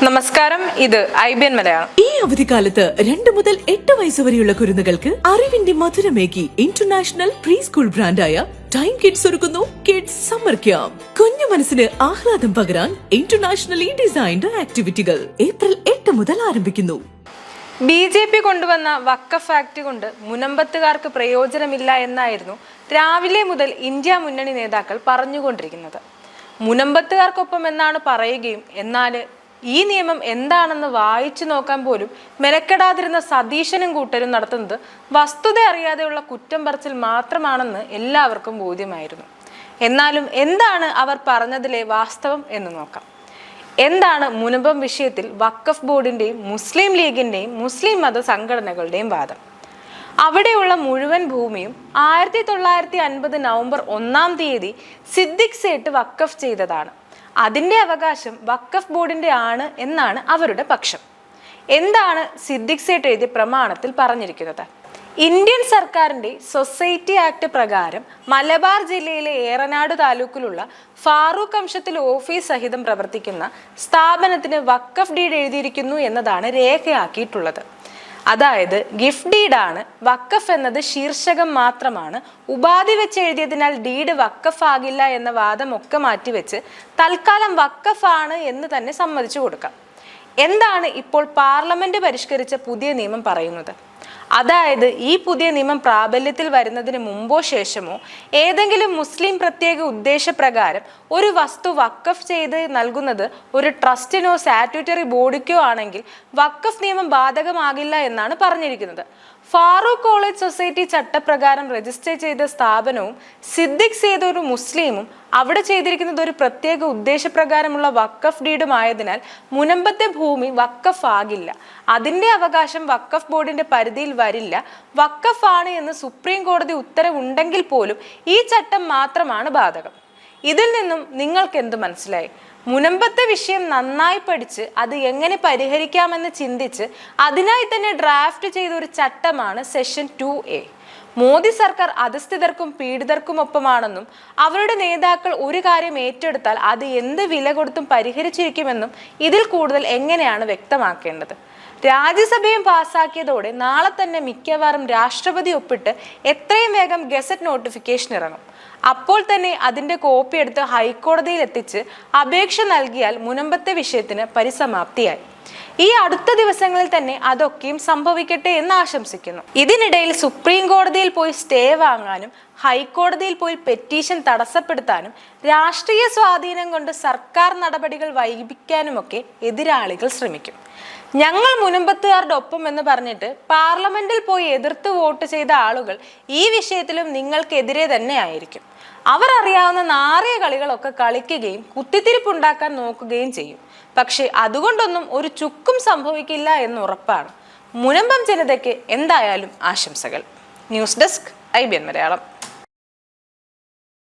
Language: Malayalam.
നമസ്കാരം, ഇത് IBN മലയാളം. ഈ അവധിക്കാലത്ത് 2 മുതൽ 8 വയസ്സ് വരെയുള്ള കുരുന്നുകൾക്ക് അറിവിന്റെ മധുരമേകി ഇന്റർനാഷണൽ പ്രീ സ്കൂൾ ബ്രാൻഡായ ടൈം കിഡ്സ് ഒരുക്കുന്നു കിഡ്സ് സമ്മർ ക്യാമ്പ്. കുഞ്ഞു മനസ്സിന് ആഹ്ലാദം പകരാൻ ഇന്റർനാഷണലി ഡിസൈൻഡ് ആക്ടിവിറ്റികൾ ഏപ്രിൽ 8 മുതൽ ആരംഭിക്കുന്നു. BJP കൊണ്ടുവന്ന വഖഫ് ആക്ട് കൊണ്ട് മുനമ്പത്തുകാർക്ക് പ്രയോജനമില്ല എന്നായിരുന്നു രാവിലെ മുതൽ ഇന്ത്യ മുന്നണി നേതാക്കൾ പറഞ്ഞുകൊണ്ടിരിക്കുന്നത്. മുനമ്പത്തുകാർക്കൊപ്പം എന്നാണ് പറയുകയും എന്നാൽ ഈ നിയമം എന്താണെന്ന് വായിച്ചു നോക്കാൻ പോലും മെനക്കെടാതിരുന്ന സതീശനും കൂട്ടരും നടത്തുന്നത് വസ്തുത അറിയാതെയുള്ള കുറ്റം പറച്ചിൽ മാത്രമാണെന്ന് എല്ലാവർക്കും ബോധ്യമായിരുന്നു. എന്നാലും എന്താണ് അവർ പറഞ്ഞതിലെ വാസ്തവം എന്ന് നോക്കാം. എന്താണ് മുനമ്പം വിഷയത്തിൽ വഖഫ് ബോർഡിന്റെയും മുസ്ലിം ലീഗിന്റെയും മുസ്ലിം മത സംഘടനകളുടെയും വാദം? അവിടെയുള്ള മുഴുവൻ ഭൂമിയും 1950 നവംബർ 1-ാം തീയതി സിദ്ദിഖ് സേട്ട് വഖഫ് ചെയ്തതാണ്. അതിന്റെ അവകാശം വഖഫ് ബോർഡിന്റെ ആണ് എന്നാണ് അവരുടെ പക്ഷം. എന്താണ് സിദ്ദിഖ് സേട്ട് എഴുതിയ പ്രമാണത്തിൽ പറഞ്ഞിരിക്കുന്നത്? ഇന്ത്യൻ സർക്കാരിന്റെ സൊസൈറ്റി ആക്ട് പ്രകാരം മലബാർ ജില്ലയിലെ ഏറനാട് താലൂക്കിലുള്ള ഫാറൂഖ് അംശത്തിൽ ഓഫീസ് സഹിതം പ്രവർത്തിക്കുന്ന സ്ഥാപനത്തിന് വഖഫ് ഡീഡ് എഴുതിയിരിക്കുന്നു എന്നതാണ് രേഖയാക്കിയിട്ടുള്ളത്. അതായത് ഗിഫ്റ്റ് ഡീഡാണ്. വഖഫ് എന്നത് ശീർഷകം മാത്രമാണ്. ഉപാധി വെച്ച് എഴുതിയതിനാൽ ഡീഡ് വഖഫ് ആകില്ല എന്ന വാദമൊക്കെ മാറ്റിവെച്ച് തൽക്കാലം വഖഫ് ആണ് എന്ന് തന്നെ സമ്മതിച്ചു കൊടുക്കാം. എന്താണ് ഇപ്പോൾ പാർലമെന്റ് പരിഷ്കരിച്ച പുതിയ നിയമം പറയുന്നത്? അതായത് ഈ പുതിയ നിയമം പ്രാബല്യത്തിൽ വരുന്നതിന് മുമ്പോ ശേഷമോ ഏതെങ്കിലും മുസ്ലിം പ്രത്യേക ഉദ്ദേശപ്രകാരം ഒരു വസ്തു വഖഫ് ചെയ്ത് നൽകുന്നത് ഒരു ട്രസ്റ്റിനോ സ്റ്റാറ്റ്യൂട്ടറി ബോഡിക്കോ ആണെങ്കിൽ വഖഫ് നിയമം ബാധകമാകില്ല എന്നാണ് പറഞ്ഞിരിക്കുന്നത്. ഫാറൂഖ് കോളേജ് സൊസൈറ്റി ചട്ടപ്രകാരം രജിസ്റ്റർ ചെയ്ത സ്ഥാപനവും സിദ്ദിഖ് സേട്ട് ഒരു മുസ്ലിമും അവിടെ ചെയ്തിരിക്കുന്നത് ഒരു പ്രത്യേക ഉദ്ദേശപ്രകാരമുള്ള വഖഫ് ഡീഡുമായതിനാൽ മുനമ്പത്തെ ഭൂമി വഖഫ് ആകില്ല. അതിന്റെ അവകാശം വഖഫ് ബോർഡിന്റെ പരിധിയിൽ വരില്ല. വഖഫ് ആണ് എന്ന് സുപ്രീം കോടതി ഉത്തരവുണ്ടെങ്കിൽ പോലും ഈ ചട്ടം മാത്രമാണ് ബാധകം. ഇതിൽ നിന്നും നിങ്ങൾക്ക് എന്ത് മനസ്സിലായി? മുനമ്പത്തെ വിഷയം നന്നായി പഠിച്ച് അത് എങ്ങനെ പരിഹരിക്കാമെന്ന് ചിന്തിച്ച് അതിനായി തന്നെ ഡ്രാഫ്റ്റ് ചെയ്ത ഒരു ചട്ടമാണ് സെഷൻ 2A. മോദി സർക്കാർ അധസ്ഥിതർക്കും പീഡിതർക്കും ഒപ്പമാണെന്നും അവരുടെ നേതാക്കൾ ഒരു കാര്യം ഏറ്റെടുത്താൽ അത് എന്ത് വില കൊടുത്തും പരിഹരിച്ചിരിക്കുമെന്നും ഇതിൽ കൂടുതൽ എങ്ങനെയാണ് വ്യക്തമാക്കേണ്ടത്? രാജ്യസഭയും പാസ്സാക്കിയതോടെ നാളെ തന്നെ മിക്കവാറും രാഷ്ട്രപതി ഒപ്പിട്ട് എത്രയും വേഗം ഗസറ്റ് നോട്ടിഫിക്കേഷൻ ഇറങ്ങും. അപ്പോൾ തന്നെ അതിന്റെ കോപ്പി എടുത്ത് ഹൈക്കോടതിയിൽ എത്തിച്ച് അപേക്ഷ നൽകിയാൽ മുനമ്പത്തെ വിഷയത്തിന് പരിസമാപ്തിയായി. ഈ അടുത്ത ദിവസങ്ങളിൽ തന്നെ അതൊക്കെയും സംഭവിക്കട്ടെ എന്ന് ആശംസിക്കുന്നു. ഇതിനിടയിൽ സുപ്രീം കോടതിയിൽ പോയി സ്റ്റേ വാങ്ങാനും ഹൈക്കോടതിയിൽ പോയി പെറ്റീഷൻ തടസ്സപ്പെടുത്താനും രാഷ്ട്രീയ സ്വാധീനം കൊണ്ട് സർക്കാർ നടപടികൾ വൈകിപ്പിക്കാനുമൊക്കെ എതിരാളികൾ ശ്രമിക്കും. ഞങ്ങൾ മുനമ്പത്തുകാരുടെ ഒപ്പം എന്ന് പറഞ്ഞിട്ട് പാർലമെന്റിൽ പോയി എതിർത്ത് വോട്ട് ചെയ്ത ആളുകൾ ഈ വിഷയത്തിലും നിങ്ങൾക്കെതിരെ തന്നെ ആയിരിക്കും. അവർ അറിയാവുന്ന നാറിയ കളികളൊക്കെ കളിക്കുകയും കുത്തിത്തിരിപ്പുണ്ടാക്കാൻ നോക്കുകയും ചെയ്യും. പക്ഷെ അതുകൊണ്ടൊന്നും ഒരു ചുക്കും സംഭവിക്കില്ല എന്ന് ഉറപ്പാണ്. മുനമ്പം ജനതയ്ക്ക് എന്തായാലും ആശംസകൾ. News desk IBN Malayalam.